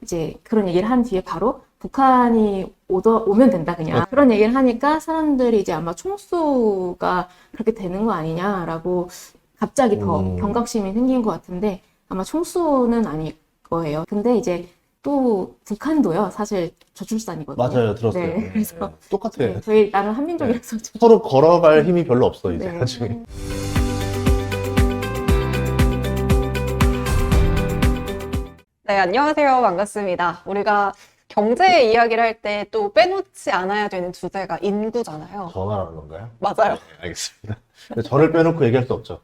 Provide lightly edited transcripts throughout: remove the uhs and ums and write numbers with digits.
이제 그런 얘기를 한 뒤에 바로 북한이 오면 된다 그냥 그런 얘기를 하니까 사람들이 이제 아마 총수가 그렇게 되는 거 아니냐라고 갑자기 더 경각심이 생긴 것 같은데 아마 총수는 아닐 거예요. 근데 이제 또 북한도요 사실 저출산이거든요. 맞아요, 들었어요. 네, 그래서 똑같아요. 네, 저희 나는 한민족이라서 좀 서로 걸어갈 힘이 별로 없어, 이제 네. 나중에. 네, 안녕하세요. 반갑습니다. 우리가 경제 이야기를 할 때 또 빼놓지 않아야 되는 주제가 인구잖아요. 저 말하는 건가요? 맞아요. 네, 알겠습니다. 근데 저를 빼놓고 얘기할 수 없죠.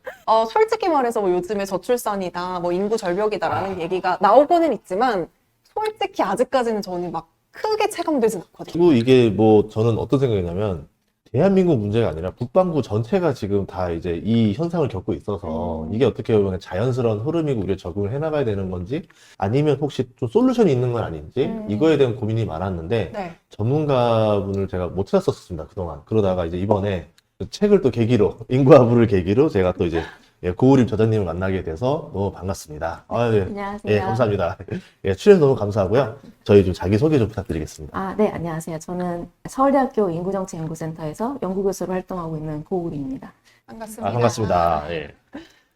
솔직히 말해서 뭐 요즘에 저출산이다, 뭐 인구 절벽이다라는 얘기가 나오고는 있지만 솔직히 아직까지는 저는 막 크게 체감되진 않거든요. 그리고 이게 뭐 저는 어떤 생각이냐면 대한민국 문제가 아니라 북반구 전체가 지금 다 이제 이 현상을 겪고 있어서 이게 어떻게 보면 자연스러운 흐름이고 우리가 적응을 해나가야 되는 건지 아니면 혹시 좀 솔루션이 있는 건 아닌지 이거에 대한 고민이 많았는데 네. 전문가분을 제가 못 찾았었습니다, 그동안. 그러다가 이제 이번에 그 책을 또 계기로, 인구화부를 계기로 제가 또 이제 고우림 저자님을 만나게 돼서 너무 반갑습니다. 예. 안녕하세요. 예, 감사합니다. 예, 출연 너무 감사하고요. 저희 좀 자기소개 좀 부탁드리겠습니다. 네, 안녕하세요. 저는 서울대학교 인구정책연구센터에서 연구교수로 활동하고 있는 고우림입니다. 반갑습니다. 반갑습니다. 예.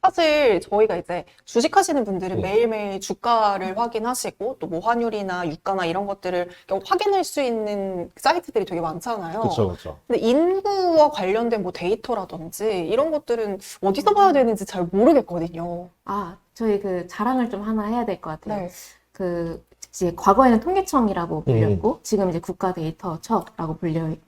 사실 저희가 이제 주식하시는 분들은 네. 매일매일 주가를 확인하시고 또 뭐 환율이나 유가나 이런 것들을 확인할 수 있는 사이트들이 되게 많잖아요. 그쵸, 그쵸. 근데 인구와 관련된 뭐 데이터라든지 이런 것들은 어디서 봐야 되는지 잘 모르겠거든요. 저희 자랑을 좀 하나 해야 될 것 같아요. 네. 이제 과거에는 통계청이라고 불렸고 지금 이제 국가데이터처라고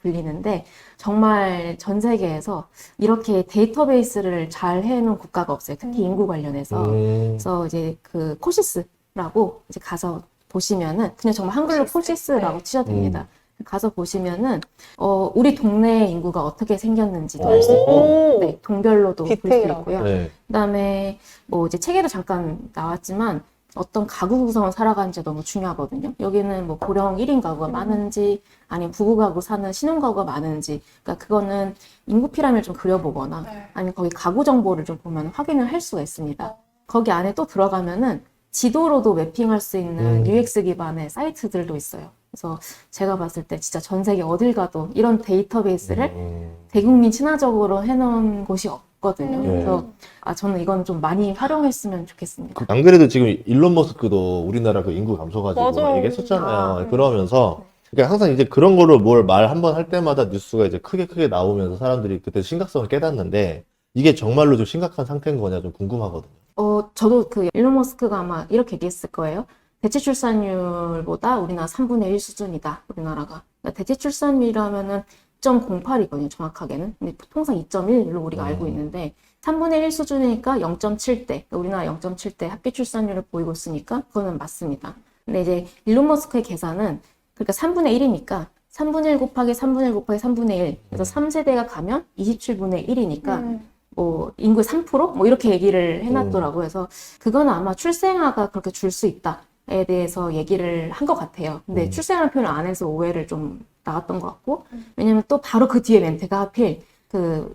불리는데 정말 전 세계에서 이렇게 데이터베이스를 잘 해놓은 국가가 없어요. 특히 인구 관련해서. 그래서 이제 코시스라고 이제 가서 보시면은 그냥 정말 한글로 코시스라고 네. 치셔도 됩니다. 가서 보시면은 우리 동네 인구가 어떻게 생겼는지도 알 수 있고, 네, 동별로도 볼 수 디테일하게. 있고요. 네. 그다음에 뭐 이제 책에도 잠깐 나왔지만 어떤 가구 구성을 살아가는지 너무 중요하거든요. 여기는 뭐 고령 1인 가구가 많은지 아니면 부부 가구 사는 신혼 가구가 많은지, 그러니까 그거는 인구 피라미드를 좀 그려보거나 네. 아니면 거기 가구 정보를 좀 보면 확인을 할 수가 있습니다. 거기 안에 또 들어가면은 지도로도 매핑할 수 있는 UX 기반의 사이트들도 있어요. 그래서 제가 봤을 때 진짜 전 세계 어딜 가도 이런 데이터베이스를 대국민 친화적으로 해놓은 곳이 없거든요. 그래서 저는 이건 좀 많이 활용했으면 좋겠습니다. 안 그래도 지금 일론 머스크도 우리나라 그 인구 감소 가지고 맞아요. 얘기했었잖아요. 그러면서 그러니까 항상 이제 그런 거를 뭘 말 한 번 할 때마다 뉴스가 이제 크게 나오면서 사람들이 그때 심각성을 깨닫는데 이게 정말로 좀 심각한 상태인 거냐 좀 궁금하거든요. 저도 일론 머스크가 아마 이렇게 얘기했을 거예요. 대체 출산율보다 우리나라 3분의 1 수준이다, 우리나라가. 그러니까 대체 출산율이라면은 2.08이거든요, 정확하게는. 근데 통상 2.1로 우리가 알고 있는데, 3분의 1 수준이니까 0.7대, 우리나라 0.7대 합계 출산율을 보이고 있으니까 그거는 맞습니다. 근데 이제 일론 머스크의 계산은, 그러니까 3분의 1이니까 3분의 1 곱하기 3분의 1 곱하기 3분의 1. 그래서 3세대가 가면 27분의 1이니까, 뭐 인구의 3%? 뭐 이렇게 얘기를 해놨더라고요. 그래서 그거는 아마 출생아가 그렇게 줄 수 있다에 대해서 얘기를 한 것 같아요. 근데 출생아라는 표현을 안 해서 오해를 좀 나왔던 것 같고, 왜냐면 또 바로 그 뒤에 멘트가 하필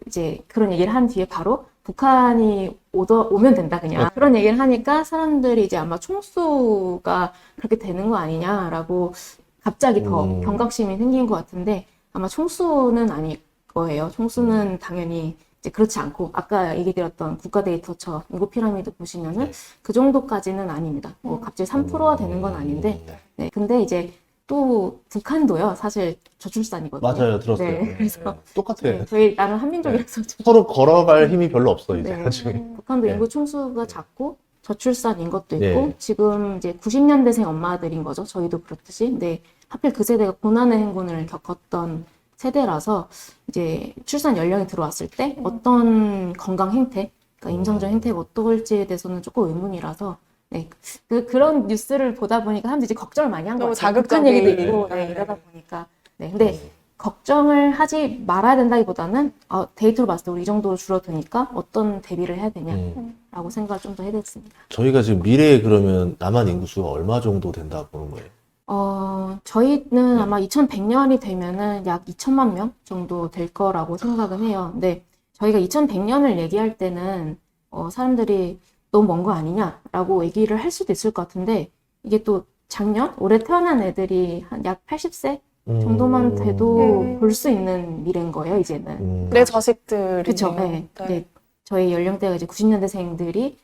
이제 그런 얘기를 한 뒤에 바로 북한이 오면 된다 그냥 그런 얘기를 하니까 사람들이 이제 아마 총수가 그렇게 되는 거 아니냐라고 갑자기 더 경각심이 생긴 것 같은데 아마 총수는 아닐 거예요. 총수는 당연히 이제 그렇지 않고 아까 얘기 드렸던 국가데이터처 인구 피라미드 보시면은 그 정도까지는 아닙니다. 뭐 갑자기 3%가 되는 건 아닌데, 네. 근데 이제 또 북한도요 사실 저출산이거든요. 맞아요, 들었어요. 네, 그래서 똑같아요. 저희 나는 한민족이라서 좀 서로 걸어갈 힘이 별로 없어, 이제 네. 나중에. 북한도 네. 인구 총수가 작고 저출산인 것도 있고 네. 지금 이제 90년대생 엄마들인 거죠. 저희도 그렇듯이. 근데 하필 그 세대가 고난의 행군을 겪었던 세대라서 이제 출산 연령이 들어왔을 때 어떤 건강 행태, 그러니까 임상 전 행태가 어떨지에 대해서는 조금 의문이라서 네. 그런 뉴스를 보다 보니까 사람들이 이제 걱정을 많이 한 것 너무 같아요. 북한 자극적인. 얘기도 있고 네, 이러다 보니까. 네. 근데 걱정을 하지 말아야 된다기보다는 데이터로 봤을 때 우리 이 정도로 줄어드니까 어떤 대비를 해야 되냐라고 생각을 좀 더 해댔습니다. 저희가 지금 미래에 그러면 남한 인구수가 얼마 정도 된다 보는 거예요? 저희는 아마 2100년이 되면은 약 2천만 명 정도 될 거라고 생각은 해요. 근데 저희가 2100년을 얘기할 때는 사람들이 너무 먼 거 아니냐라고 얘기를 할 수도 있을 것 같은데 이게 또 올해 태어난 애들이 한 약 80세 정도만 돼도 볼 수 있는 미래인 거예요, 이제는. 내 자식들이. 그렇죠. 네. 이제 저희 연령대가 이제 90년대생들이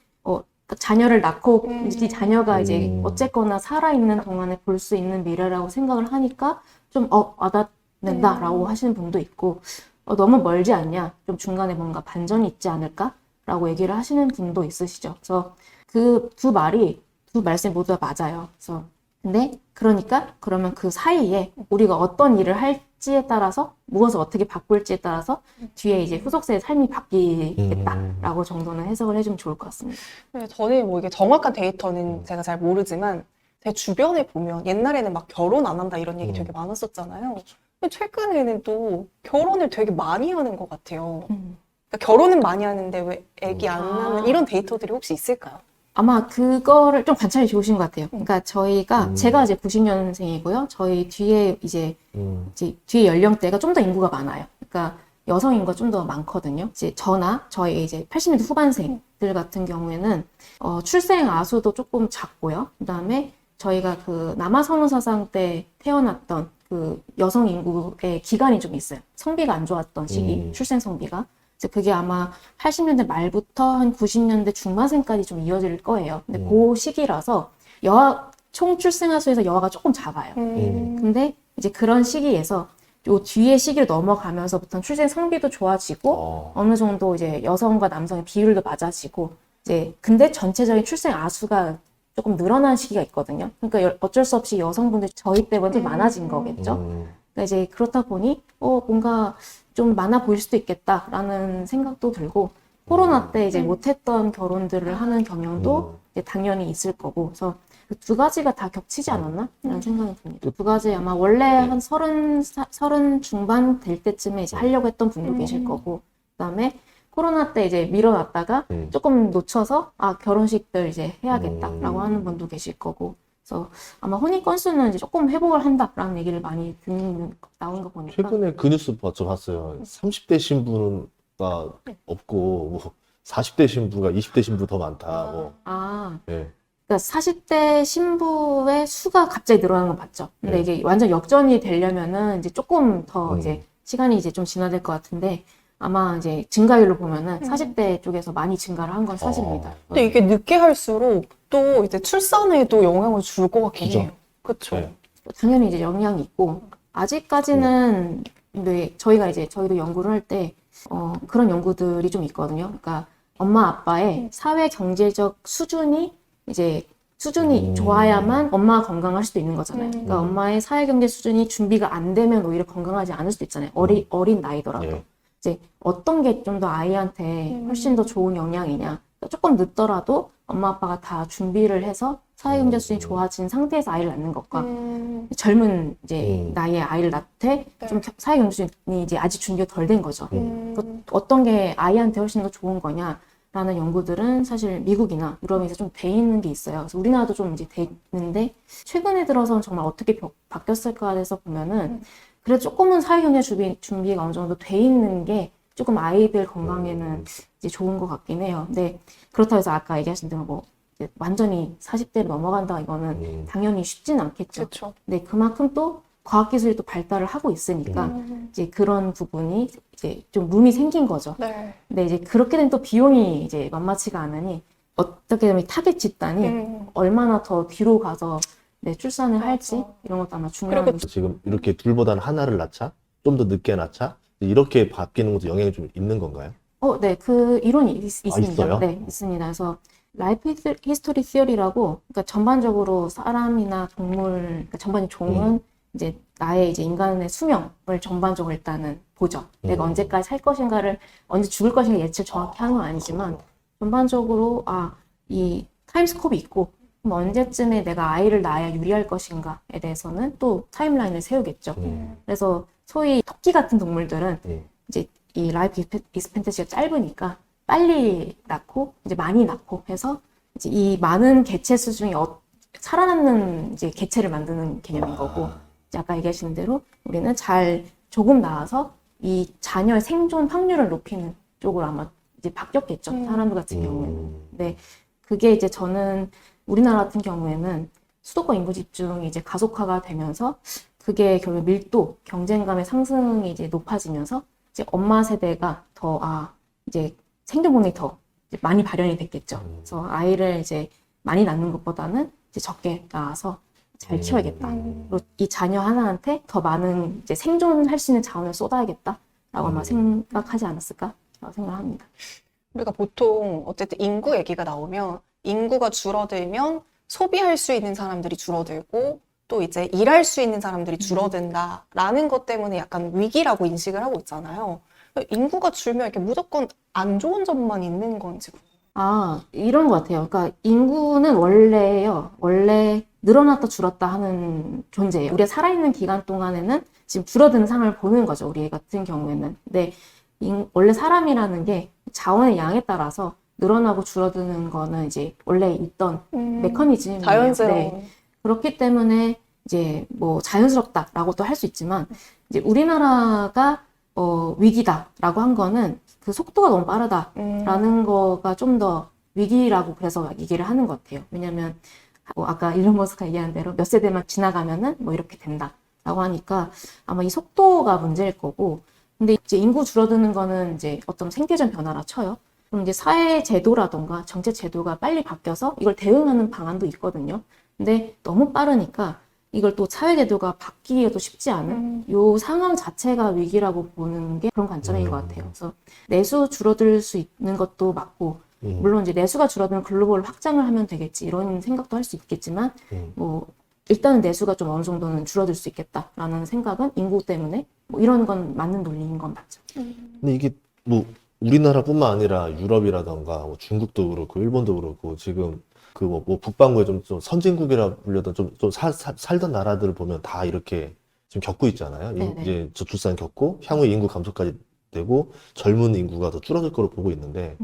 자녀를 낳고 이 자녀가 이제 어쨌거나 살아있는 동안에 볼 수 있는 미래라고 생각을 하니까 좀 와닿는다라고 하시는 분도 있고 너무 멀지 않냐, 좀 중간에 뭔가 반전이 있지 않을까라고 얘기를 하시는 분도 있으시죠. 그래서 그 두 말씀이 모두 다 맞아요. 그래서 근데 그러면 그 사이에 우리가 어떤 일을 할지에 따라서 무엇을 어떻게 바꿀지에 따라서 뒤에 이제 후속세의 삶이 바뀌겠다라고 정도는 해석을 해주면 좋을 것 같습니다. 네, 저는 뭐 이게 정확한 데이터는 제가 잘 모르지만 제 주변에 보면 옛날에는 막 결혼 안 한다 이런 얘기 되게 많았었잖아요. 근데 최근에는 또 결혼을 되게 많이 하는 것 같아요. 그러니까 결혼은 많이 하는데 왜 애기 안 낳는 이런 데이터들이 혹시 있을까요? 아마 그거를 좀 관찰이 좋으신 것 같아요. 그러니까 제가 이제 90년생이고요. 저희 뒤에 이제 뒤에 연령대가 좀 더 인구가 많아요. 그러니까 여성 인구가 좀 더 많거든요. 이제 저희 이제 80년대 후반생들 같은 경우에는 출생 아수도 조금 작고요. 그다음에 저희가 그 남아선호사상 때 태어났던 그 여성 인구의 기간이 좀 있어요. 성비가 안 좋았던 시기, 출생 성비가. 그게 아마 80년대 말부터 한 90년대 중반생까지 좀 이어질 거예요. 근데 그 시기라서 총 출생아 수에서 여아가 조금 작아요. 근데 이제 그런 시기에서 요 뒤에 시기를 넘어가면서부터 출생 성비도 좋아지고 어느 정도 이제 여성과 남성의 비율도 맞아지고 이제 근데 전체적인 출생 아수가 조금 늘어난 시기가 있거든요. 그러니까 어쩔 수 없이 여성분들이 저희 때보다 좀 많아진 거겠죠. 그러니까 이제 그렇다 보니 뭔가 좀 많아 보일 수도 있겠다라는 생각도 들고 코로나 때 이제 못했던 결혼들을 하는 경향도 이제 당연히 있을 거고 그래서 그 두 가지가 다 겹치지 않았나? 라는 생각이 듭니다. 두 가지 아마 원래 한 30 중반 될 때쯤에 이제 하려고 했던 분도 계실 거고 그다음에 코로나 때 이제 밀어놨다가 조금 놓쳐서 결혼식들 이제 해야겠다라고 하는 분도 계실 거고 그래서 아마 혼인 건수는 이제 조금 회복을 한다라는 얘기를 많이 나오는 거 보니까 최근에 그 뉴스 봤어요. 30대 신부가 없고 뭐 40대 신부가 20대 신부 더 많다. 네. 그러니까 40대 신부의 수가 갑자기 늘어나는 건 맞죠. 근데 이게 완전 역전이 되려면은 이제 조금 더 이제 시간이 이제 좀 지나야 될 것 같은데 아마 이제 증가율로 보면은 40대 쪽에서 많이 증가를 한 건 사실입니다. 근데 이게 늦게 할수록 또 이제 출산에도 영향을 줄 것 같긴 해요. 그렇죠. 네. 당연히 이제 영향이 있고 아직까지는 근데 저희도 연구를 할 때 그런 연구들이 좀 있거든요. 그러니까 엄마 아빠의 사회 경제적 수준이 좋아야만 엄마가 건강할 수도 있는 거잖아요. 그러니까 엄마의 사회 경제 수준이 준비가 안 되면 오히려 건강하지 않을 수도 있잖아요. 어린 나이더라도. 이제 어떤 게 좀 더 아이한테 훨씬 더 좋은 영향이냐. 조금 늦더라도 엄마 아빠가 다 준비를 해서 사회 경제 수준이 좋아진 상태에서 아이를 낳는 것과 젊은 이제 나이에 아이를 낳되 좀 사회 경제 수준이 이제 아직 준비가 덜 된 거죠. 어떤 게 아이한테 훨씬 더 좋은 거냐라는 연구들은 사실 미국이나 유럽에서 좀 돼 있는 게 있어요. 그래서 우리나라도 좀 이제 돼 있는데 최근에 들어서는 정말 어떻게 바뀌었을까에 대해서 보면은 그래도 조금은 사회 경제 준비가 어느 정도 돼 있는 게 조금 아이들 건강에는 이제 좋은 것 같긴 해요. 근데 그렇다고 해서 아까 얘기하신 대로 뭐 이제 완전히 40대로 넘어간다 이거는 당연히 쉽진 않겠죠. 그쵸. 근데 그만큼 또 과학기술이 또 발달을 하고 있으니까 이제 그런 부분이 이제 좀 룸이 생긴 거죠. 네. 근데 이제 그렇게 되면 또 비용이 이제 만만치가 않으니 어떻게 되면 타겟 집단이 얼마나 더 뒤로 가서 출산을 할지 이런 것도 아마 중요한 그리고 지금 이렇게 둘보다는 하나를 낳자? 좀 더 늦게 낳자? 이렇게 바뀌는 것도 영향이 좀 있는 건가요? 네, 그 이론이 있습니다. 있어요? 네, 있습니다. 그래서 라이프 히스토리 시어리라고, 그러니까 전반적으로 사람이나 동물, 그러니까 전반적인 종은 이제 나의 이제 인간의 수명을 전반적으로 일단은 보죠. 내가 언제까지 살 것인가를 언제 죽을 것인가 예측 정확히 하는 건 아니지만 전반적으로 이 타임스코프이 있고 그럼 언제쯤에 내가 아이를 낳아야 유리할 것인가에 대해서는 또 타임라인을 세우겠죠. 그래서 소위 토끼 같은 동물들은 이제 이 라이프 익스펜던시가 짧으니까 빨리 낳고 이제 많이 낳고 해서 이제 이 많은 개체 수 중에 살아남는 이제 개체를 만드는 개념인 거고 이제 아까 얘기하신 대로 우리는 조금 낳아서 이 자녀의 생존 확률을 높이는 쪽으로 아마 이제 바뀌었겠죠. 사람들 같은 경우에는. 근데 그게 이제 저는 우리나라 같은 경우에는 수도권 인구 집중이 이제 가속화가 되면서 그게 결국 밀도, 경쟁감의 상승이 이제 높아지면서 이제 엄마 세대가 더, 이제 생존공이 더 이제 많이 발현이 됐겠죠. 그래서 아이를 이제 많이 낳는 것보다는 이제 적게 낳아서 잘 키워야겠다. 그리고 이 자녀 하나한테 더 많은 이제 생존할 수 있는 자원을 쏟아야겠다라고 아마 생각하지 않았을까라고 생각합니다. 우리가 보통 어쨌든 인구 얘기가 나오면 인구가 줄어들면 소비할 수 있는 사람들이 줄어들고 또 이제 일할 수 있는 사람들이 줄어든다라는 것 때문에 약간 위기라고 인식을 하고 있잖아요. 인구가 줄면 이렇게 무조건 안 좋은 점만 있는 건지. 이런 것 같아요. 그러니까 인구는 원래 늘어났다 줄었다 하는 존재예요. 우리가 살아있는 기간 동안에는 지금 줄어드는 상을 보는 거죠. 우리 같은 경우에는. 근데 원래 사람이라는 게 자원의 양에 따라서 늘어나고 줄어드는 거는 이제 원래 있던 메커니즘이에요. 자연스러운. 네. 그렇기 때문에 이제 뭐 자연스럽다라고도 할 수 있지만 이제 우리나라가 위기다라고 한 거는 그 속도가 너무 빠르다라는 거가 좀 더 위기라고 그래서 얘기를 하는 것 같아요. 왜냐면 아까 일론 머스크가 얘기한 대로 몇 세대만 지나가면은 뭐 이렇게 된다라고 하니까 아마 이 속도가 문제일 거고, 근데 이제 인구 줄어드는 거는 이제 어떤 생태적 변화라 쳐요. 그럼 이제 사회 제도라던가 정책 제도가 빨리 바뀌어서 이걸 대응하는 방안도 있거든요. 근데 너무 빠르니까 이걸 또 사회 제도가 바뀌기도 쉽지 않은 요 상황 자체가 위기라고 보는 게 그런 관점인 것 같아요. 그래서 내수 줄어들 수 있는 것도 맞고, 물론 이제 내수가 줄어들면 글로벌 확장을 하면 되겠지 이런 생각도 할 수 있겠지만 뭐 일단은 내수가 좀 어느 정도는 줄어들 수 있겠다라는 생각은 인구 때문에 뭐 이런 건 맞는 논리인 건 맞죠. 근데 이게 뭐 우리나라뿐만 아니라 유럽이라던가 뭐 중국도 그렇고 일본도 그렇고 지금 그 뭐 북반구에 좀 선진국이라 불렸던 좀 살던 나라들을 보면 다 이렇게 지금 겪고 있잖아요. 네네. 이제 저출산 겪고 향후 인구 감소까지 되고 젊은 인구가 더 줄어들 거로 보고 있는데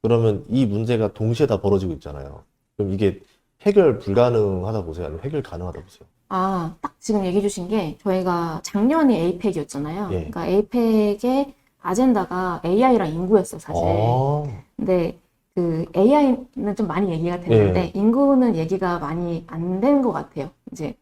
그러면 이 문제가 동시에 다 벌어지고 있잖아요. 그럼 이게 해결 불가능하다 보세요? 아니면 해결 가능하다 보세요? 딱 지금 얘기해 주신 게 저희가 작년이 에이펙이었잖아요. 예. 그러니까 에이펙의 아젠다가 AI랑 인구였어요, 사실. 근데 그 AI는 좀 많이 얘기가 되는데 인구는 얘기가 많이 안 되는 것 같아요. 이제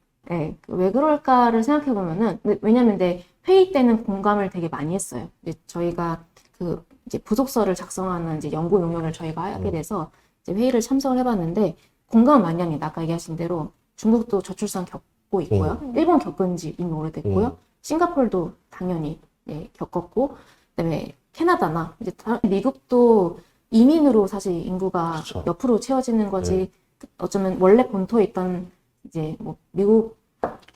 왜 그럴까를 생각해 보면은 왜냐면 근데 회의 때는 공감을 되게 많이 했어요. 이제 저희가 그 이제 부속서를 작성하는 이제 연구 용역을 저희가 하게 돼서 이제 회의를 참석을 해봤는데 공감을 많이 합니다. 아까 얘기하신 대로 중국도 저출산 겪고 있고요. 일본 겪은 지 이미 오래됐고요. 싱가포르도 당연히 겪었고, 그다음에 캐나다나 이제 미국도 이민으로 사실 인구가 그렇죠. 옆으로 채워지는 거지. 어쩌면 원래 본토에 있던 이제 뭐 미국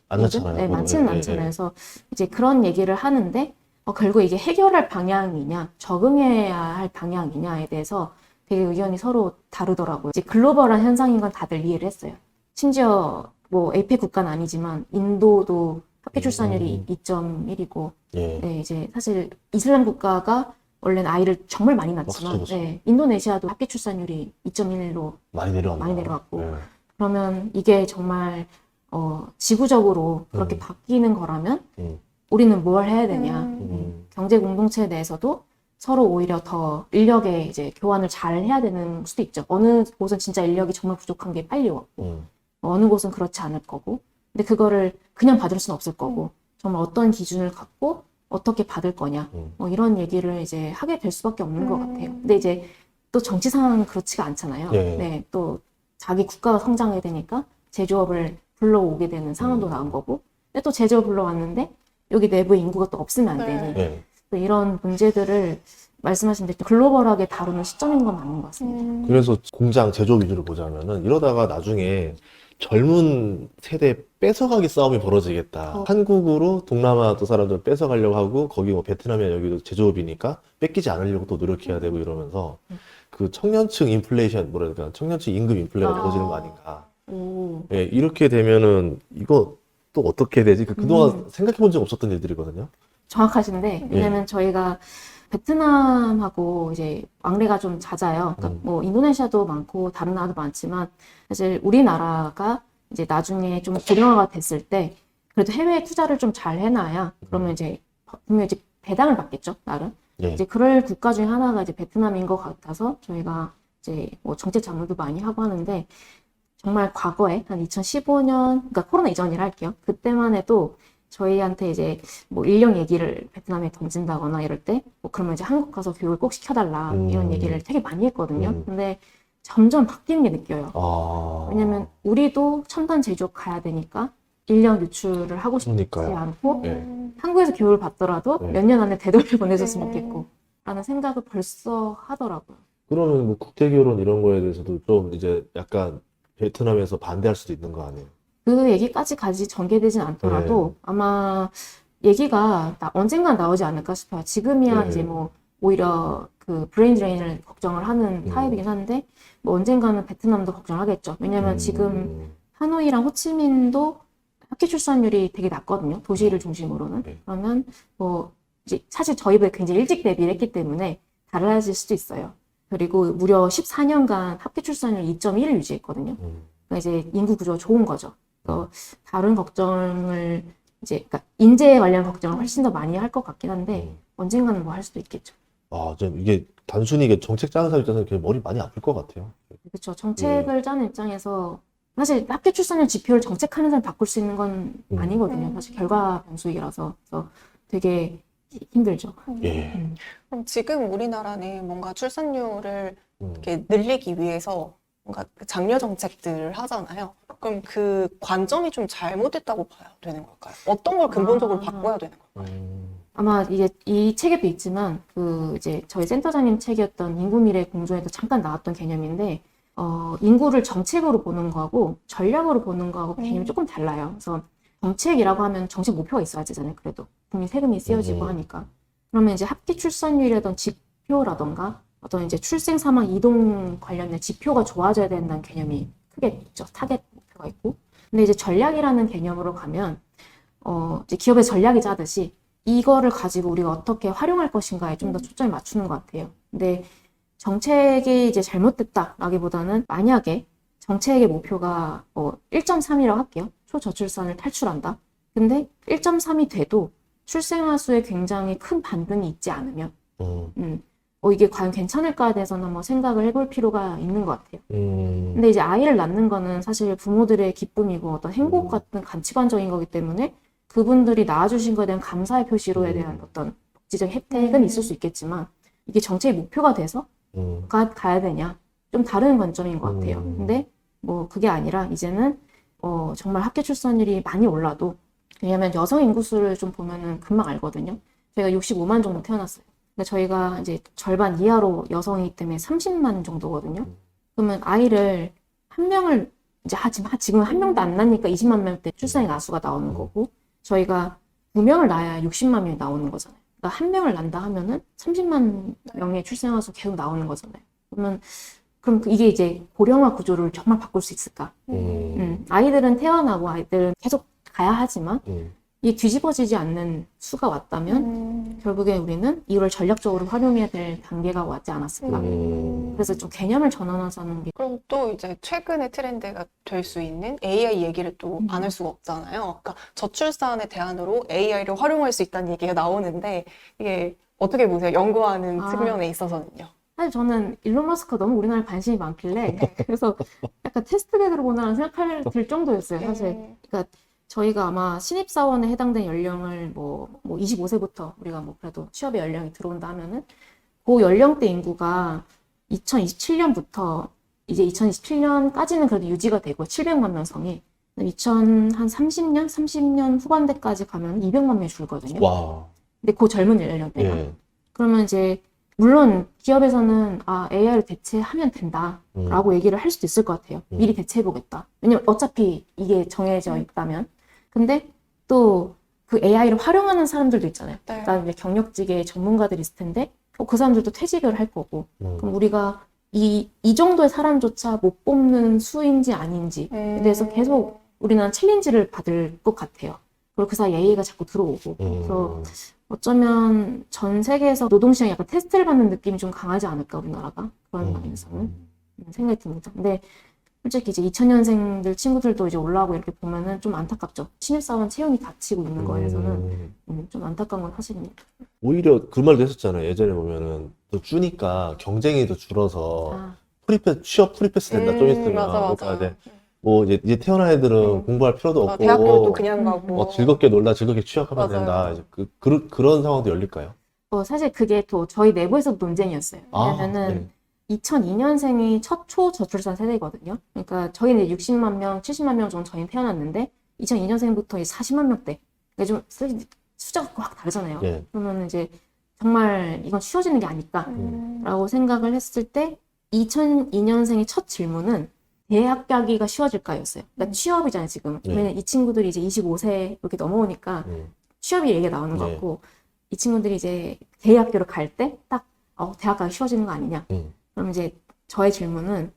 안 낳잖아요. 네, 많지는 않잖아요. 그래서 이제 그런 얘기를 하는데 결국 이게 해결할 방향이냐, 적응해야 할 방향이냐에 대해서 되게 의견이 서로 다르더라고요. 이제 글로벌한 현상인 건 다들 이해를 했어요. 심지어 뭐 에이펙 국가는 아니지만 인도도 합계 출산율이 2.1이고, 네, 이제 사실 이슬람 국가가 원래는 아이를 정말 많이 낳지만, 그렇죠. 네, 인도네시아도 합계 출산율이 2.1로 많이 내려갔고, 그러면 이게 정말 지구적으로 그렇게 바뀌는 거라면 우리는 뭘 해야 되냐? 경제 공동체 내에서도 서로 오히려 더 인력의 이제 교환을 잘 해야 되는 수도 있죠. 어느 곳은 진짜 인력이 정말 부족한 게 빨리 왔고, 어느 곳은 그렇지 않을 거고, 근데 그거를 그냥 받을 수는 없을 거고, 정말 어떤 기준을 갖고 어떻게 받을 거냐, 뭐 이런 얘기를 이제 하게 될 수밖에 없는 것 같아요. 근데 이제 또 정치 상황은 그렇지가 않잖아요. 네, 또 자기 국가가 성장해야 되니까 제조업을 불러오게 되는 상황도 나온 거고, 근데 또 제조업 불러왔는데 여기 내부에 인구가 또 없으면 안 되니, 또 이런 문제들을 말씀하신 대로 글로벌하게 다루는 시점인 건 맞는 것 같습니다. 그래서 공장 제조 위주로 보자면은 이러다가 나중에 젊은 세대 뺏어가기 싸움이 벌어지겠다. 한국으로 동남아 또 사람들 뺏어가려고 하고 거기 뭐 베트남이나 여기도 제조업이니까 뺏기지 않으려고 또 노력해야 되고 이러면서 그 청년층 인플레이션 뭐랄까 청년층 임금 인플레가 벌어지는 거 아닌가. 예, 이렇게 되면은 이거 또 어떻게 되지? 그동안 생각해 본 적 없었던 일들이거든요. 정확하신데, 왜냐면 저희가 베트남하고 이제 왕래가 좀 잦아요. 그러니까 뭐 인도네시아도 많고 다른 나라도 많지만 사실 우리나라가 이제 나중에 좀 고령화가 됐을 때 그래도 해외 투자를 좀 잘 해놔야 그러면 이제 분명 이제 배당을 받겠죠, 나름. 이제 그럴 국가 중에 하나가 이제 베트남인 것 같아서 저희가 이제 뭐 정책 자문도 많이 하고 하는데 정말 과거에 한 2015년, 그러니까 코로나 이전이라 할게요. 그때만 해도 저희한테 이제 뭐 인력 얘기를 베트남에 던진다거나 이럴 때, 뭐 그러면 이제 한국 가서 교육을 꼭 시켜달라 이런 얘기를 되게 많이 했거든요. 근데 점점 바뀌는 게 느껴요. 왜냐면 우리도 첨단 제조업 가야 되니까 인력 유출을 하고 싶지 그러니까요. 않고 네. 한국에서 교육을 받더라도 네. 몇 년 안에 되돌려 보내줬으면 좋겠고 라는 생각을 벌써 하더라고요. 그러면 뭐 국제 결혼 이런 거에 대해서도 좀 이제 약간 베트남에서 반대할 수도 있는 거 아니에요? 그 얘기까지 전개되진 않더라도 아마 얘기가 언젠간 나오지 않을까 싶어요. 지금이야 네. 이제 뭐 오히려 그 브레인 드레인을 걱정을 하는 타입이긴 한데 뭐 언젠가는 베트남도 걱정을 하겠죠. 왜냐면 지금 하노이랑 호치민도 학교 출산율이 되게 낮거든요. 도시를 중심으로는. 네. 그러면 뭐 이제 사실 저희보다 굉장히 일찍 데뷔를 했기 때문에 달라질 수도 있어요. 그리고 무려 14년간 학교 출산율 2.1을 유지했거든요. 그러니까 이제 인구 구조가 좋은 거죠. 그래서 다른 걱정을 이제 그러니까 인재 관련 걱정을 훨씬 더 많이 할 것 같긴 한데 언젠가는 뭐 할 수도 있겠죠. 좀 이게 단순히 이게 정책 짜는 사람 입장에서 그냥 머리 많이 아플 것 같아요. 그렇죠. 정책을 짜는 입장에서 사실 학교 출산율 지표를 정책하는 사람 바꿀 수 있는 건 아니거든요. 사실 결과 변수이라서 그래서 되게 힘들죠. 예. 그럼 지금 우리나라는 뭔가 출산율을 음. 이렇게 늘리기 위해서 뭔가 그 장려 정책들을 하잖아요. 그럼 그 관점이 좀 잘못됐다고 봐야 되는 걸까요? 어떤 걸 근본적으로 바꿔야 되는 걸까요? 아마 이게 이 책에도 있지만 그 이제 저희 센터장님 책이었던 인구미래 공조에도 잠깐 나왔던 개념인데 인구를 정책으로 보는 거하고 전략으로 보는 거하고 개념이 조금 달라요. 그래서 정책이라고 하면 정책 목표가 있어야 되잖아요. 그래도 국민 세금이 쓰여지고 하니까. 그러면 이제 합계 출산율이라던 지표라던가 어떤 이제 출생 사망 이동 관련된 지표가 좋아져야 된다는 개념이 크게 있죠. 타겟 목표가 있고. 근데 이제 전략이라는 개념으로 가면 이제 기업의 전략이 짜듯이 이거를 가지고 우리가 어떻게 활용할 것인가에 좀 더 초점을 맞추는 것 같아요. 근데 정책이 이제 잘못됐다라기보다는 만약에 정책의 목표가 1.3이라고 할게요. 초저출산을 탈출한다. 근데 1.3이 돼도 출생아 수에 굉장히 큰 반등이 있지 않으면 이게 과연 괜찮을까에 대해서는 한번 생각을 해볼 필요가 있는 것 같아요. 근데 이제 아이를 낳는 거는 사실 부모들의 기쁨이고 어떤 행복 같은 가치관적인 거기 때문에 그분들이 낳아주신 거에 대한 감사의 표시로에 대한 어떤 복지적 혜택은 있을 수 있겠지만 이게 정책의 목표가 돼서 가야 되냐 좀 다른 관점인 것 같아요. 근데 뭐 그게 아니라 이제는 정말 학교 출산율이 많이 올라도 왜냐면 여성 인구수를 좀 보면은 금방 알거든요. 저희가 65만 정도 태어났어요. 근데 저희가 이제 절반 이하로 여성이기 때문에 30만 정도거든요. 그러면 아이를 한 명을 이제 하지만 지금 한 명도 안 낳으니까 20만 명대 출산의 나수가 나오는 거고 저희가 2명을 낳아야 60만 명이 나오는 거잖아요. 그러니까 한 명을 낳는다 하면은 30만 명의 출생아 수 계속 나오는 거잖아요. 그럼 이게 이제 고령화 구조를 정말 바꿀 수 있을까? 아이들은 태어나고 아이들은 계속 가야 하지만 이게 뒤집어지지 않는 수가 왔다면 결국에 우리는 이걸 전략적으로 활용해야 될 단계가 왔지 않았을까? 그래서 좀 개념을 전환하자는 게 그럼 또 이제 최근의 트렌드가 될 수 있는 AI 얘기를 또 안 할 수가 없잖아요. 그러니까 저출산의 대안으로 AI를 활용할 수 있다는 얘기가 나오는데 이게 어떻게 보세요? 연구하는 측면에 있어서는요. 사실 저는 일론 머스크가 너무 우리나라에 관심이 많길래 그래서 약간 테스트베드로 보나라는 생각할 들 정도였어요. 사실 그러니까 저희가 아마 신입사원에 해당된 연령을 뭐 25세부터 우리가 뭐 그래도 취업의 연령이 들어온다 하면은 그 연령대 인구가 2027년부터 이제 2027년까지는 그래도 유지가 되고 700만 명 성이 30년 후반대까지 가면 200만 명이 줄거든요. 와. 근데 그 젊은 연령대가. 예. 그러면 이제 물론 기업에서는 AI를 대체하면 된다라고 얘기를 할 수도 있을 것 같아요. 미리 대체해보겠다. 왜냐면 어차피 이게 정해져 있다면. 근데 또 그 AI를 활용하는 사람들도 있잖아요. 네. 그러니까 이제 경력직의 전문가들이 있을 텐데 그 사람들도 퇴직을 할 거고 그럼 우리가 이 정도의 사람조차 못 뽑는 수인지 아닌지에 대해서 계속 우리는 챌린지를 받을 것 같아요. 그리고 그 사이 AI가 자꾸 들어오고 그래서 어쩌면 전 세계에서 노동시장이 약간 테스트를 받는 느낌이 좀 강하지 않을까 우리나라가 그런 면에서는 생각이 듭니다. 근데 솔직히 이제 2000년생들 친구들도 이제 올라오고 이렇게 보면은 좀 안타깝죠. 신입사원 채용이 닫히고 있는 거에서는 좀 안타까운 건 사실입니다. 오히려 그 말도 했었잖아요. 예전에 보면은 또 주니까 경쟁이 더 줄어서 취업 프리패스 된다 좀 있으면 맞아. 그러니까 이제 뭐 이제 태어난 애들은 공부할 필요도 없고 대학교도 그냥 가고. 즐겁게 놀다 즐겁게 취업하면 맞아요. 된다. 이제 그런 상황도 열릴까요? 사실 그게 또 저희 내부에서도 논쟁이었어요. 왜냐면은 2002년생이 첫 초저출산 세대거든요. 그러니까 저희는 이제 60만 명, 70만 명 정도 저희 태어났는데 2002년생부터 이제 40만 명대. 그러니까 좀 숫자가 확 다르잖아요. 예. 그러면 이제 정말 이건 쉬워지는 게 아닐까라고 생각을 했을 때 2002년생의 첫 질문은 대학 가기가 쉬워질까였어요. 그러니까 취업이잖아요, 지금. 네. 왜냐면 이 친구들이 이제 25세 이렇게 넘어오니까 취업이 얘기가 나오는 것 네. 같고 이 친구들이 이제 대학교를 갈 때 딱 대학 가기 쉬워지는 거 아니냐. 그럼 이제 저의 질문은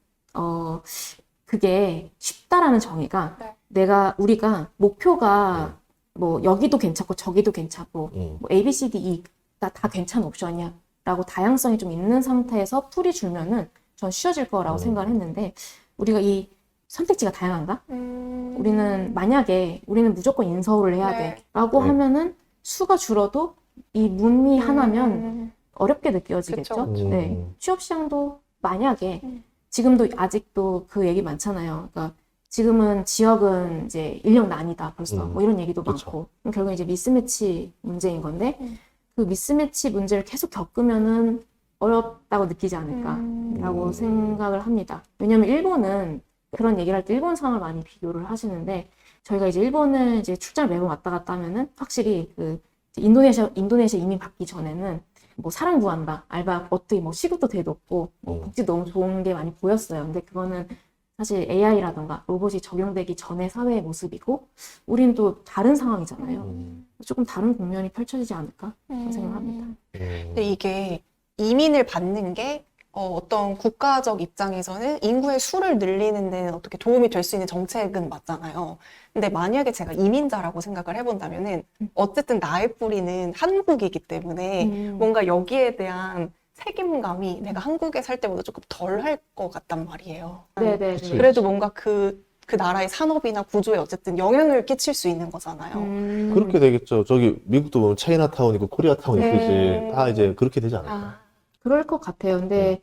그게 쉽다라는 정의가 네. 우리가 목표가 뭐 여기도 괜찮고 저기도 괜찮고 뭐 A, B, C, D, E 다 괜찮은 옵션이야 라고 다양성이 좀 있는 상태에서 풀이 줄면은 전 쉬워질 거라고 생각을 했는데 우리가 이 선택지가 다양한가? 우리는 만약에 우리는 무조건 인서울을 해야 네. 돼 라고 네. 하면은 수가 줄어도 이 문이 하나면 어렵게 느껴지겠죠? 그쵸. 네. 취업 시장도 만약에 지금도 아직도 그 얘기 많잖아요. 그러니까 지금은 지역은 이제 인력난이다 벌써 뭐 이런 얘기도 그쵸. 많고 그럼 결국 이제 미스매치 문제인 건데 그 미스매치 문제를 계속 겪으면은 어렵다고 느끼지 않을까라고 생각을 합니다. 왜냐하면 일본은 그런 얘기를 할 때 일본 상황을 많이 비교를 하시는데 저희가 이제 일본을 이제 출장을 매번 왔다 갔다 하면은 확실히 그 인도네시아 이민 받기 전에는 뭐 사람 구한다, 알바 어떻게 뭐 시급도 되게 높고 뭐 복지 너무 좋은 게 많이 보였어요. 근데 그거는 사실 AI라던가 로봇이 적용되기 전의 사회의 모습이고 우리는 또 다른 상황이잖아요. 조금 다른 국면이 펼쳐지지 않을까 생각합니다. 근데 이게 이민을 받는 게 어떤 국가적 입장에서는 인구의 수를 늘리는 데는 어떻게 도움이 될 수 있는 정책은 맞잖아요. 근데 만약에 제가 이민자라고 생각을 해본다면은 어쨌든 나의 뿌리는 한국이기 때문에 뭔가 여기에 대한 책임감이 내가 한국에 살 때보다 조금 덜 할 것 같단 말이에요. 네네. 그치. 그래도 뭔가 그 나라의 산업이나 구조에 어쨌든 영향을 끼칠 수 있는 거잖아요. 그렇게 되겠죠. 저기 미국도 보면 차이나타운 있고 코리아타운 있듯이 다 이제 그렇게 되지 않을까? 그럴 것 같아요. 근데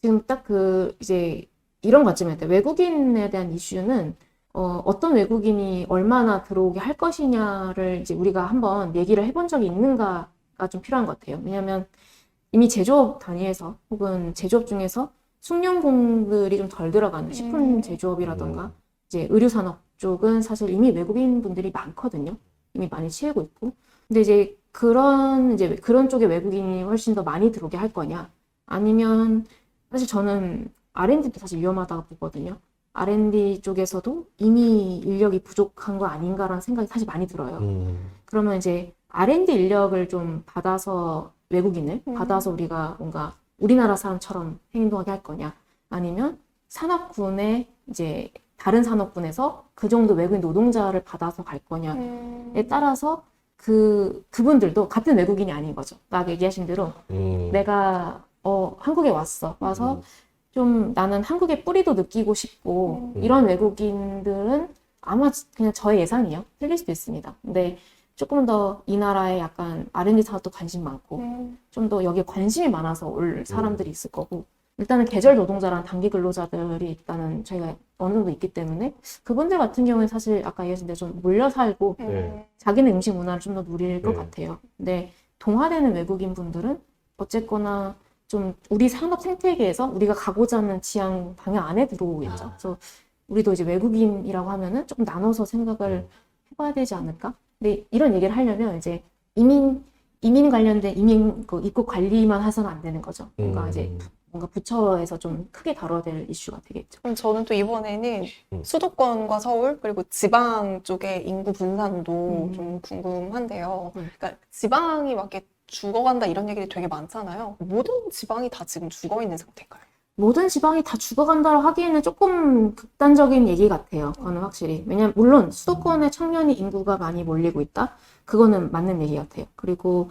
지금 딱 이제 이런 관점에 대해 외국인에 대한 이슈는 어떤 외국인이 얼마나 들어오게 할 것이냐를 이제 우리가 한번 얘기를 해본 적이 있는가가 좀 필요한 것 같아요. 왜냐하면 이미 제조업 단위에서 혹은 제조업 중에서 숙련공들이 좀 덜 들어가는 식품 제조업이라던가 이제 의류산업 쪽은 사실 이미 외국인 분들이 많거든요. 이미 많이 채우고 있고. 근데 이제 그런 쪽의 외국인이 훨씬 더 많이 들어오게 할 거냐? 아니면 사실 저는 R&D도 사실 위험하다고 보거든요. R&D 쪽에서도 이미 인력이 부족한 거 아닌가라는 생각이 사실 많이 들어요. 그러면 이제 R&D 인력을 좀 받아서 외국인을 받아서 우리가 뭔가 우리나라 사람처럼 행동하게 할 거냐? 아니면 산업군에 이제 다른 산업군에서 그 정도 외국인 노동자를 받아서 갈 거냐에 따라서 그분들도 같은 외국인이 아닌 거죠. 아까 얘기하신 대로 내가 한국에 와서 좀 나는 한국의 뿌리도 느끼고 싶고 이런 외국인들은 아마 그냥 저의 예상이요. 틀릴 수도 있습니다. 근데 조금 더 이 나라에 약간 R&D 산업도 관심 많고 좀 더 여기에 관심이 많아서 올 사람들이 있을 거고 일단은 계절 노동자랑 단기 근로자들이 일단은 저희가 어느 정도 있기 때문에 그분들 같은 경우는 사실 아까 얘기하신 대로 좀 몰려 살고 자기네 음식 문화를 좀 더 누릴 것 같아요. 근데 동화되는 외국인 분들은 어쨌거나 좀 우리 산업 생태계에서 우리가 가고자 하는 지향 방향 안에 들어오겠죠. 그래서 우리도 이제 외국인이라고 하면은 조금 나눠서 생각을 해봐야 되지 않을까? 근데 이런 얘기를 하려면 이제 이민 관련된 그 입국 관리만 해서는 안 되는 거죠. 뭔가 부처에서 좀 크게 다뤄야 될 이슈가 되겠죠. 그럼 저는 또 이번에는 수도권과 서울 그리고 지방 쪽의 인구 분산도 좀 궁금한데요. 그러니까 지방이 막 이렇게 죽어간다 이런 얘기들이 되게 많잖아요. 모든 지방이 다 지금 죽어 있는 상태인가요? 모든 지방이 다 죽어간다고 하기에는 조금 극단적인 얘기 같아요. 그거는 확실히. 왜냐면 물론 수도권에 청년 인구가 많이 몰리고 있다. 그거는 맞는 얘기 같아요. 그리고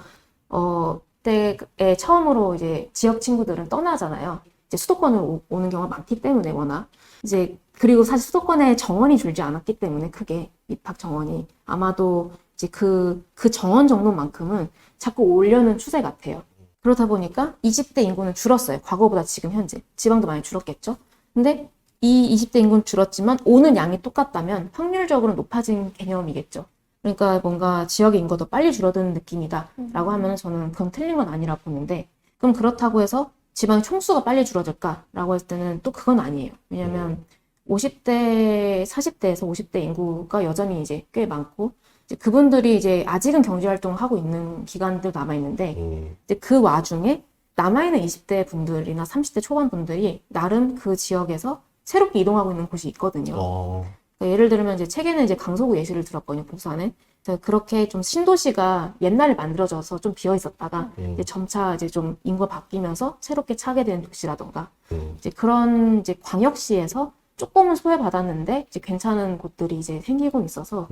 그때에 처음으로 이제 지역 친구들은 떠나잖아요. 이제 수도권을 오는 경우가 많기 때문에 워낙 이제 그리고 사실 수도권에 정원이 줄지 않았기 때문에 크게 입학 정원이 아마도 이제 그 정원 정도만큼은 자꾸 오려는 추세 같아요. 그러다 보니까 20대 인구는 줄었어요. 과거보다 지금 현재. 지방도 많이 줄었겠죠. 근데 이 20대 인구는 줄었지만 오는 양이 똑같다면 확률적으로 높아진 개념이겠죠. 그러니까 뭔가 지역의 인구가 더 빨리 줄어드는 느낌이다라고 하면 저는 그건 틀린 건 아니라 보는데, 그럼 그렇다고 해서 지방의 총수가 빨리 줄어들까라고 했을 때는 또 그건 아니에요. 왜냐면 50대, 40대에서 50대 인구가 여전히 이제 꽤 많고, 이제 그분들이 이제 아직은 경제활동을 하고 있는 기간도 남아있는데, 이제 그 와중에 남아있는 20대 분들이나 30대 초반 분들이 나름 그 지역에서 새롭게 이동하고 있는 곳이 있거든요. 그러니까 예를 들면 이제 책에는 이제 강서구 예시를 들었거든요, 부산에. 그래서 그렇게 좀 신도시가 옛날에 만들어져서 좀 비어 있었다가 이제 점차 이제 좀 인구가 바뀌면서 새롭게 차게 된 도시라던가, 이제 그런 이제 광역시에서 조금은 소외받았는데 이제 괜찮은 곳들이 이제 생기고 있어서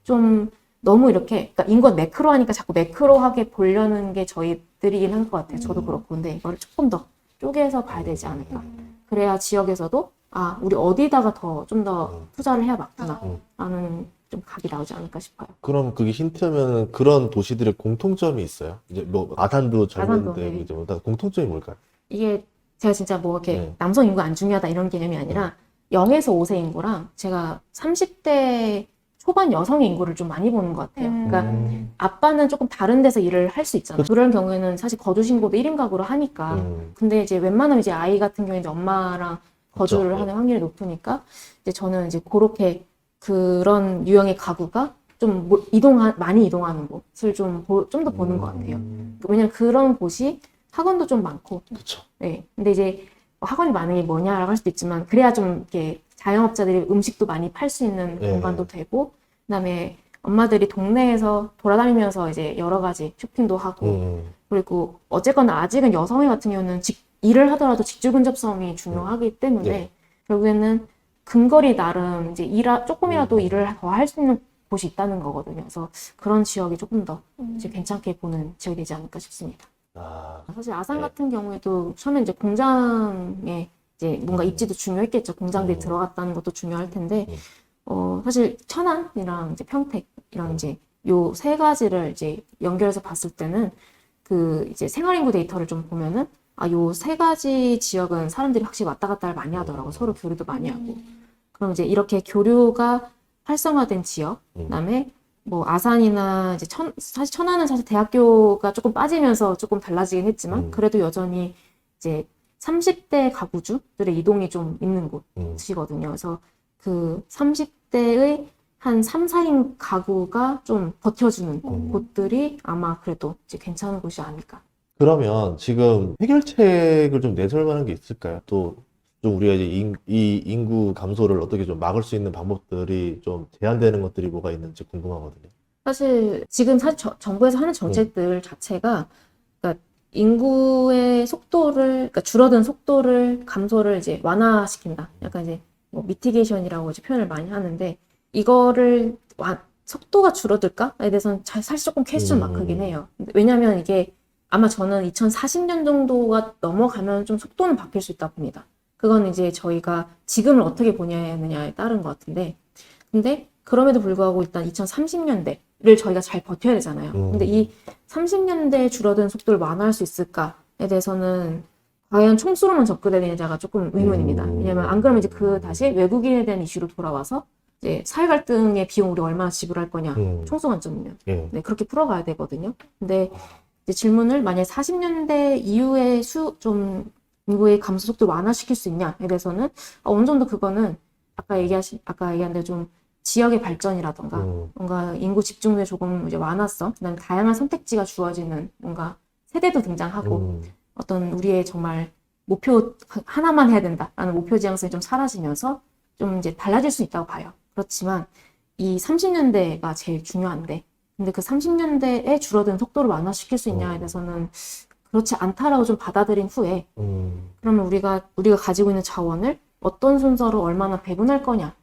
좀 너무 이렇게, 그러니까 인구가 매크로하니까 자꾸 매크로하게 보려는 게 저희들이긴 한 것 같아요. 저도 그렇고. 근데 이거를 조금 더 쪼개서 봐야 되지 않을까. 그래야 지역에서도 아, 우리 어디다가 더 좀 더 투자를 해야 맞구나 라는 좀 각이 나오지 않을까 싶어요. 그럼 그게 힌트면 그런 도시들의 공통점이 있어요? 이제 뭐 아산도 젊은데 아산도, 네. 이제 뭐 공통점이 뭘까요? 이게 제가 진짜 뭐 이렇게 네. 남성 인구 안 중요하다 이런 개념이 아니라 0에서 5세 인구랑 제가 30대 초반 여성의 인구를 좀 많이 보는 것 같아요. 그러니까 아빠는 조금 다른 데서 일을 할 수 있잖아요. 그런 경우에는 사실 거주 신고도 1인 가구로 하니까. 근데 이제 웬만하면 이제 아이 같은 경우에 이제 엄마랑 거주를 그렇죠. 하는 확률이 높으니까 이제 저는 이제 그렇게 그런 유형의 가구가 좀 많이 이동하는 곳을 좀 더 보는 것 같아요. 왜냐면 그런 곳이 학원도 좀 많고. 그렇죠. 네. 근데 이제 학원이 많은 게 뭐냐라고 할 수도 있지만, 그래야 좀 이렇게 자영업자들이 음식도 많이 팔 수 있는 네. 공간도 되고, 그다음에 엄마들이 동네에서 돌아다니면서 이제 여러 가지 쇼핑도 하고, 그리고 어쨌거나 아직은 여성 같은 경우는 일을 하더라도 직주 근접성이 중요하기 때문에 네. 결국에는 근거리 나름 이제 조금이라도 일을 더 할 수 있는 곳이 있다는 거거든요. 그래서 그런 지역이 조금 더 이제 괜찮게 보는 지역이 되지 않을까 싶습니다. 아, 사실 아산 네. 같은 경우에도 처음에 이제 공장에 이제 뭔가 입지도 중요했겠죠. 공장들이 들어갔다는 것도 중요할 텐데, 사실 천안이랑 이제 평택이랑 이제 요 세 가지를 이제 연결해서 봤을 때는 그 이제 생활인구 데이터를 좀 보면은 아, 요 세 가지 지역은 사람들이 확실히 왔다 갔다를 많이 하더라고. 서로 교류도 많이 하고. 그럼 이제 이렇게 교류가 활성화된 지역, 그다음에 뭐 아산이나 이제 사실 천안은 사실 대학교가 조금 빠지면서 조금 달라지긴 했지만 그래도 여전히 이제 30대 가구주들의 이동이 좀 있는 곳이거든요. 그래서 그 30대의 한 3, 4인 가구가 좀 버텨주는 곳들이 아마 그래도 이제 괜찮은 곳이 아닐까. 그러면 지금 해결책을 좀 내세울 만한 게 있을까요? 또 좀 우리가 이제 이 인구 감소를 어떻게 좀 막을 수 있는 방법들이 좀 제한되는 것들이 뭐가 있는지 궁금하거든요. 사실 지금 정부에서 하는 정책들 자체가 그러니까 인구의 속도를, 그러니까 줄어든 속도를 감소를 이제 완화시킨다. 약간 이제 뭐 미티게이션이라고 이제 표현을 많이 하는데, 이거를 속도가 줄어들까에 대해서는 사실 조금 퀘스천 마크긴 해요. 왜냐하면 이게 아마 저는 2040년 정도가 넘어가면 좀 속도는 바뀔 수 있다고 봅니다. 그건 이제 저희가 지금을 어떻게 보냐에 따른 것 같은데, 근데 그럼에도 불구하고 일단 2030년대를 저희가 잘 버텨야 되잖아요. 근데 이 30년대에 줄어든 속도를 완화할 수 있을까에 대해서는 과연 총수로만 접근되느냐가 조금 의문입니다. 왜냐면 안 그러면 이제 다시 외국인에 대한 이슈로 돌아와서 이제 사회 갈등의 비용 우리 얼마나 지불할 거냐, 총수 관점이면. 예. 네, 그렇게 풀어가야 되거든요. 근데 이제 질문을 만약에 40년대 이후에 좀 인구의 감소 속도를 완화시킬 수 있냐에 대해서는 어느 정도 그거는 아까 얘기한 대로 좀 지역의 발전이라던가 뭔가 인구 집중도의 조금 이제 완화성, 그다음에 다양한 선택지가 주어지는 뭔가 세대도 등장하고 어떤 우리의 정말 목표 하나만 해야 된다라는 목표 지향성이 좀 사라지면서 좀 이제 달라질 수 있다고 봐요. 그렇지만 이 30년대가 제일 중요한데, 근데 그 30년대에 줄어든 속도를 완화시킬 수 있냐에 대해서는 그렇지 않다라고 좀 받아들인 후에 그러면 우리가 가지고 있는 자원을 어떤 순서로 얼마나 배분할 거냐,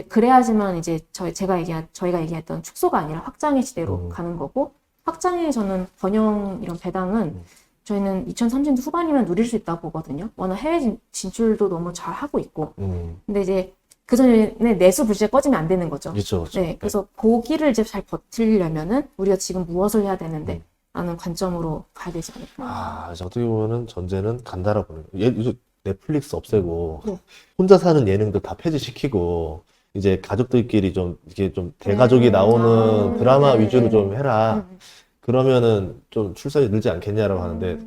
그래야지만 이제 저희가 얘기했던 축소가 아니라 확장의 시대로 가는 거고, 확장의 저는 번영 이런 배당은 저희는 2030년 후반이면 누릴 수 있다고 보거든요. 워낙 해외 진출도 너무 잘 하고 있고. 근데 이제 그 전에 내수 불씨가 꺼지면 안 되는 거죠. 그렇죠. 네, 그래서 거기를 이제 잘 버티려면은 우리가 지금 무엇을 해야 되는데 라는 관점으로 가야 되지 않을까. 아, 이제 어떻게 보면은 전제는 간다라고 보는 거예요. 넷플릭스 없애고 네. 혼자 사는 예능들 다 폐지시키고 이제 가족들끼리 좀 이게 좀 대가족이 나오는 드라마 네. 위주로 좀 해라. 음. 그러면은 좀 출산이 늘지 않겠냐라고 하는데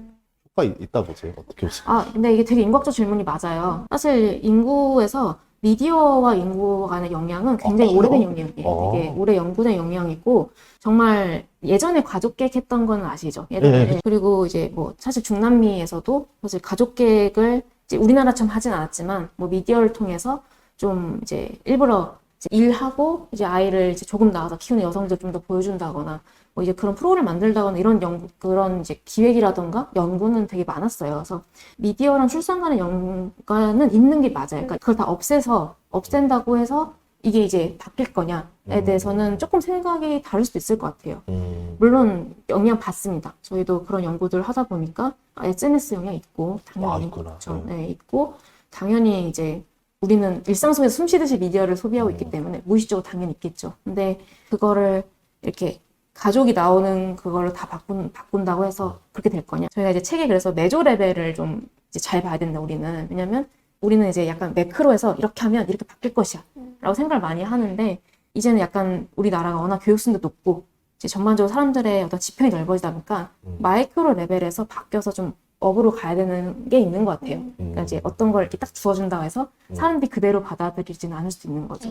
효과 있다 보세요. 어떻게 보세요? 근데 이게 되게 인과적 질문이 맞아요. 사실 인구에서 미디어와 인구 간의 영향은 굉장히 오래된 영향이에요. 이게 오래 연구된 영향이고, 정말 예전에 가족 계획 했던 거는 아시죠? 예전에. 네. 그리고 이제 뭐 사실 중남미에서도 사실 가족 계획을 이제 우리나라처럼 하진 않았지만, 뭐 미디어를 통해서 좀 이제 일부러 이제 일하고 이제 아이를 이제 조금 나와서 키우는 여성들 좀 더 보여준다거나, 뭐 이제 그런 프로그램 만들다거나 이런 그런 이제 기획이라던가 연구는 되게 많았어요. 그래서 미디어랑 출산 간의 연관은 있는 게 맞아요. 그러니까 그걸 다 없앤다고 해서 이게 이제 바뀔 거냐에 대해서는 조금 생각이 다를 수도 있을 것 같아요. 물론 영향 받습니다. 저희도 그런 연구들 하다 보니까 SNS 영향 있고, 당연히. 있구나. 그렇죠. 네, 있고, 당연히 이제 우리는 일상 속에서 숨 쉬듯이 미디어를 소비하고 있기 때문에 무의식적으로 당연히 있겠죠. 근데 그거를 이렇게 가족이 나오는 그거를 다 바꾼다고 해서 그렇게 될 거냐? 저희가 이제 책에 그래서 매조 레벨을 좀 이제 잘 봐야 된다, 우리는. 왜냐면 우리는 이제 약간 매크로에서 이렇게 하면 이렇게 바뀔 것이야 라고 생각을 많이 하는데, 이제는 약간 우리나라가 워낙 교육수준도 높고 이제 전반적으로 사람들의 어떤 지평이 넓어지다 보니까 마이크로 레벨에서 바뀌어서 좀 업으로 가야 되는 게 있는 것 같아요. 그러니까 이제 어떤 걸 이렇게 딱 주어준다고 해서 사람들이 그대로 받아들이지는 않을 수 있는 거죠.